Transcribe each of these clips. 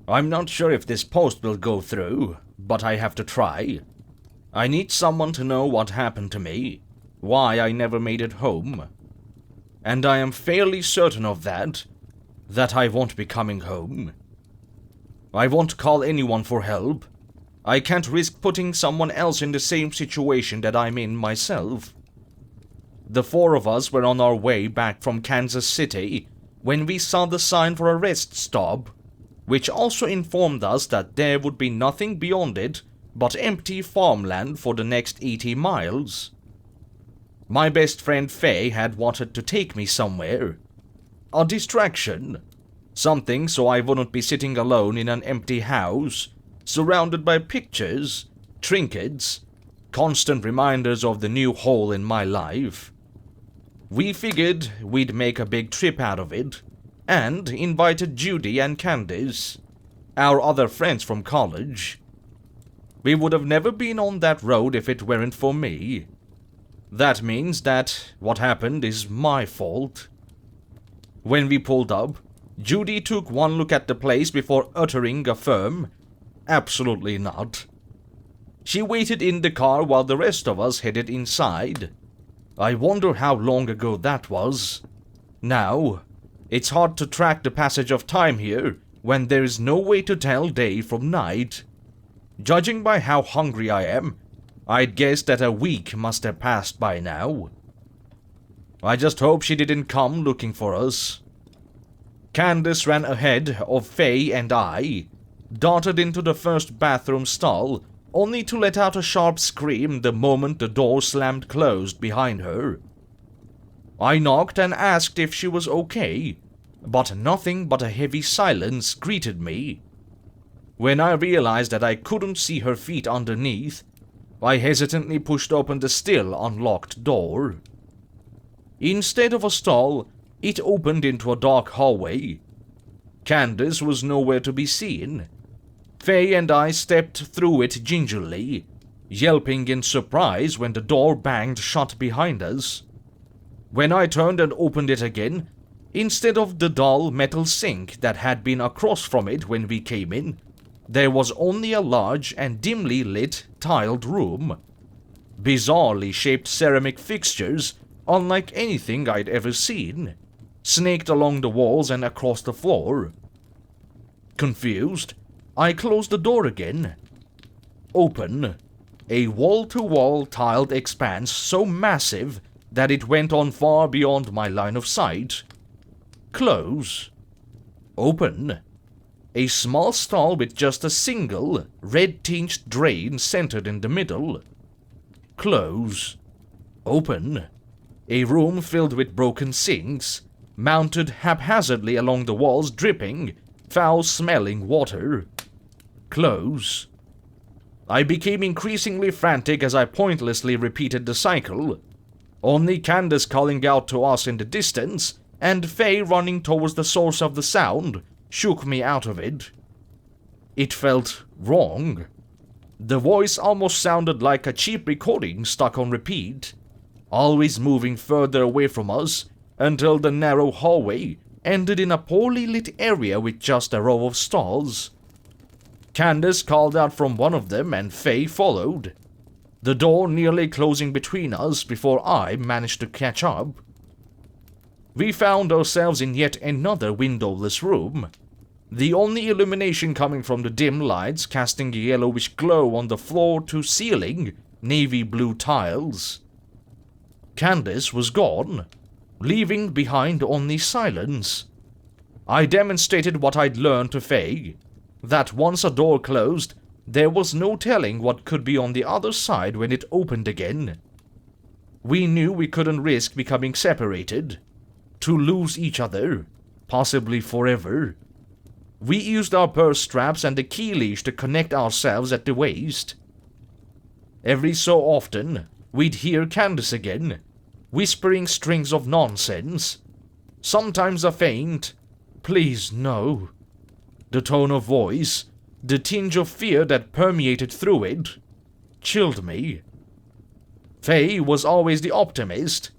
I'm not sure if this post will go through, but I have to try. I need someone to know what happened to me, why I never made it home. And I am fairly certain of that I won't be coming home. I won't call anyone for help. I can't risk putting someone else in the same situation that I'm in myself. The four of us were on our way back from Kansas City when we saw the sign for a rest stop, which also informed us that there would be nothing beyond it but empty farmland for the next 80 miles. My best friend Faye had wanted to take me somewhere. A distraction. Something so I wouldn't be sitting alone in an empty house, surrounded by pictures, trinkets, constant reminders of the new hole in my life. We figured we'd make a big trip out of it, and invited Judy and Candice, our other friends from college. We would have never been on that road if it weren't for me. That means that what happened is my fault. When we pulled up, Judy took one look at the place before uttering a firm, "Absolutely not." She waited in the car while the rest of us headed inside. I wonder how long ago that was. Now, it's hard to track the passage of time here when there is no way to tell day from night. Judging by how hungry I am, I'd guess that a week must have passed by now. I just hope she didn't come looking for us. Candace ran ahead of Faye and I, darted into the first bathroom stall, only to let out a sharp scream the moment the door slammed closed behind her. I knocked and asked if she was okay, but nothing but a heavy silence greeted me. When I realized that I couldn't see her feet underneath, I hesitantly pushed open the still unlocked door. Instead of a stall, it opened into a dark hallway. Candace was nowhere to be seen. Faye and I stepped through it gingerly, yelping in surprise when the door banged shut behind us. When I turned and opened it again, instead of the dull metal sink that had been across from it when we came in, there was only a large and dimly lit, tiled room. Bizarrely shaped ceramic fixtures, unlike anything I'd ever seen, snaked along the walls and across the floor. Confused, I closed the door again. Open. A wall-to-wall tiled expanse so massive that it went on far beyond my line of sight. Close. Open. A small stall with just a single, red-tinged drain centered in the middle. Close. Open. A room filled with broken sinks, mounted haphazardly along the walls dripping, foul-smelling water. Close. I became increasingly frantic as I pointlessly repeated the cycle, only Candace calling out to us in the distance and Faye running towards the source of the sound shook me out of it. It felt wrong. The voice almost sounded like a cheap recording stuck on repeat, always moving further away from us until the narrow hallway ended in a poorly lit area with just a row of stalls. Candace called out from one of them and Faye followed, the door nearly closing between us before I managed to catch up. We found ourselves in yet another windowless room, the only illumination coming from the dim lights casting a yellowish glow on the floor-to-ceiling navy blue tiles. Candace was gone, leaving behind only silence. I demonstrated what I'd learned to Faye, that once a door closed, there was no telling what could be on the other side when it opened again. We knew we couldn't risk becoming separated, to lose each other, possibly forever. We used our purse straps and the key leash to connect ourselves at the waist. Every so often, we'd hear Candace again, whispering strings of nonsense. Sometimes a faint, "Please no." The tone of voice, the tinge of fear that permeated through it, chilled me. Faye was always the optimist.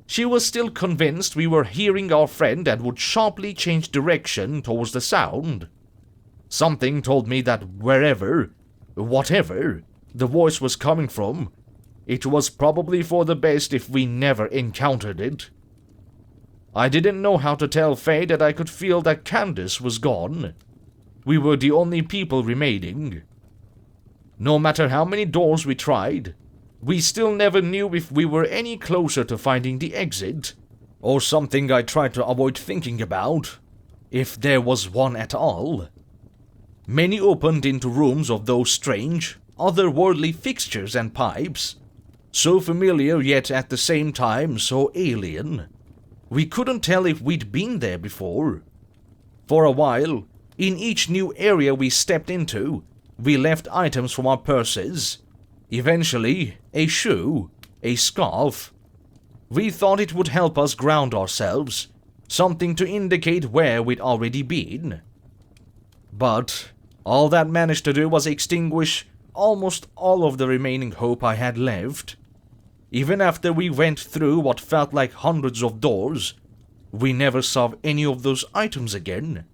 She was still convinced we were hearing our friend and would sharply change direction towards the sound. Something told me that whatever, the voice was coming from, it was probably for the best if we never encountered it. I didn't know how to tell Faye that I could feel that Candace was gone. We were the only people remaining. No matter how many doors we tried, we still never knew if we were any closer to finding the exit, or something I tried to avoid thinking about, if there was one at all. Many opened into rooms of those strange, otherworldly fixtures and pipes, so familiar yet at the same time so alien. We couldn't tell if we'd been there before. For a while, in each new area we stepped into, we left items from our purses. Eventually, a shoe, a scarf. We thought it would help us ground ourselves, something to indicate where we'd already been. But all that managed to do was extinguish almost all of the remaining hope I had left. Even after we went through what felt like hundreds of doors, we never saw any of those items again.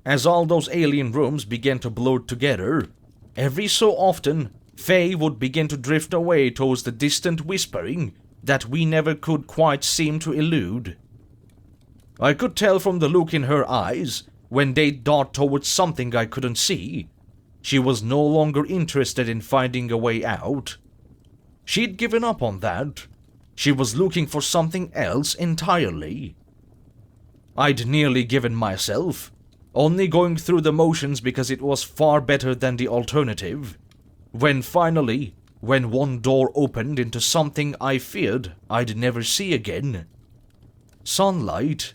As all those alien rooms began to blur together, every so often, Faye would begin to drift away towards the distant whispering that we never could quite seem to elude. I could tell from the look in her eyes when they dart towards something I couldn't see. She was no longer interested in finding a way out. She'd given up on that. She was looking for something else entirely. I'd nearly given myself, only going through the motions because it was far better than the alternative, when finally, when one door opened into something I feared I'd never see again. Sunlight.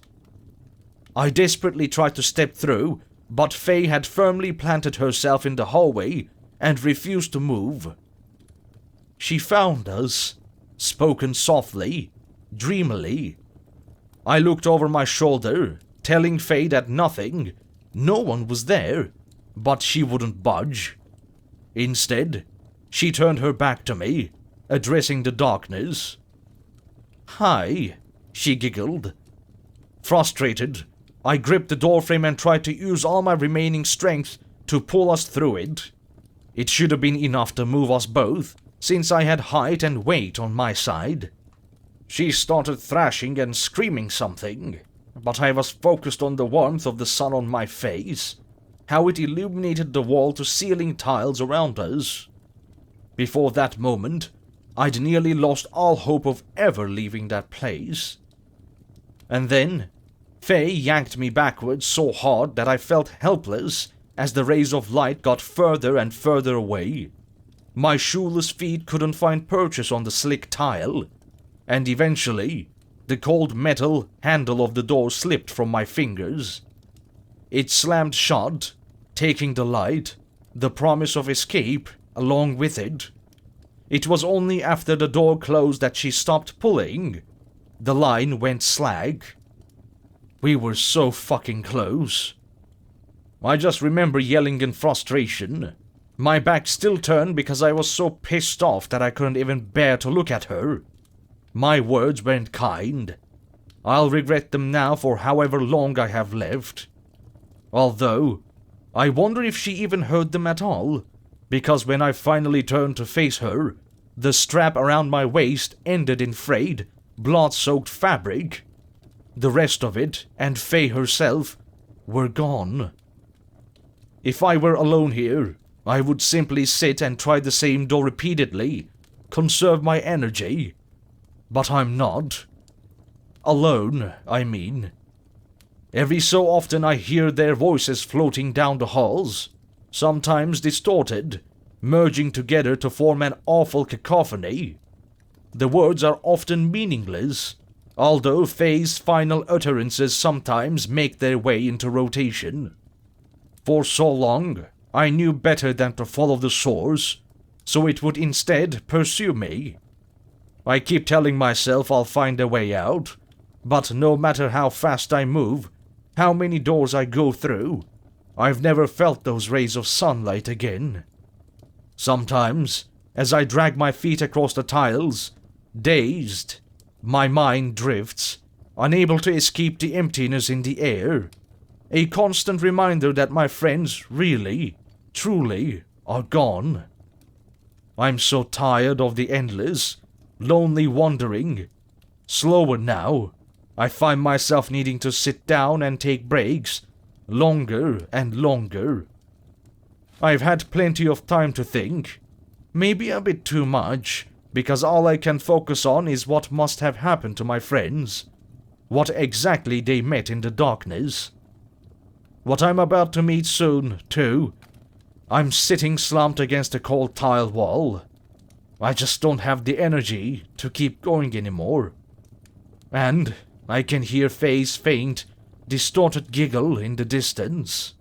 I desperately tried to step through, but Faye had firmly planted herself in the hallway and refused to move. She found us, spoken softly, dreamily. I looked over my shoulder, telling Faye that no one was there, but she wouldn't budge. Instead, she turned her back to me, addressing the darkness. "Hi," she giggled. Frustrated, I gripped the doorframe and tried to use all my remaining strength to pull us through it. It should have been enough to move us both, since I had height and weight on my side. She started thrashing and screaming something, but I was focused on the warmth of the sun on my face, how it illuminated the wall-to-ceiling tiles around us. Before that moment, I'd nearly lost all hope of ever leaving that place. And then, Faye yanked me backwards so hard that I felt helpless as the rays of light got further and further away. My shoeless feet couldn't find purchase on the slick tile, and eventually, the cold metal handle of the door slipped from my fingers. It slammed shut, taking the light, the promise of escape, along with it. It was only after the door closed that she stopped pulling. The line went slag. We were so fucking close. I just remember yelling in frustration. My back still turned because I was so pissed off that I couldn't even bear to look at her. My words weren't kind. I'll regret them now for however long I have left. Although, I wonder if she even heard them at all, because when I finally turned to face her, the strap around my waist ended in frayed, blood-soaked fabric. The rest of it, and Faye herself, were gone. If I were alone here, I would simply sit and try the same door repeatedly, conserve my energy. But I'm not. Alone, I mean. Every so often I hear their voices floating down the halls, sometimes distorted, merging together to form an awful cacophony. The words are often meaningless, although Faye's final utterances sometimes make their way into rotation. For so long, I knew better than to follow the source, so it would instead pursue me. I keep telling myself I'll find a way out, but no matter how fast I move, how many doors I go through, I've never felt those rays of sunlight again. Sometimes, as I drag my feet across the tiles, dazed, my mind drifts, unable to escape the emptiness in the air, A constant reminder that my friends really, truly, are gone. I'm so tired of the endless, lonely wandering. Slower now. I find myself needing to sit down and take breaks, longer and longer. I've had plenty of time to think, maybe a bit too much, because all I can focus on is what must have happened to my friends, what exactly they met in the darkness. What I'm about to meet soon, too. I'm sitting slumped against a cold tile wall. I just don't have the energy to keep going anymore. And I can hear Faye's faint, distorted giggle in the distance.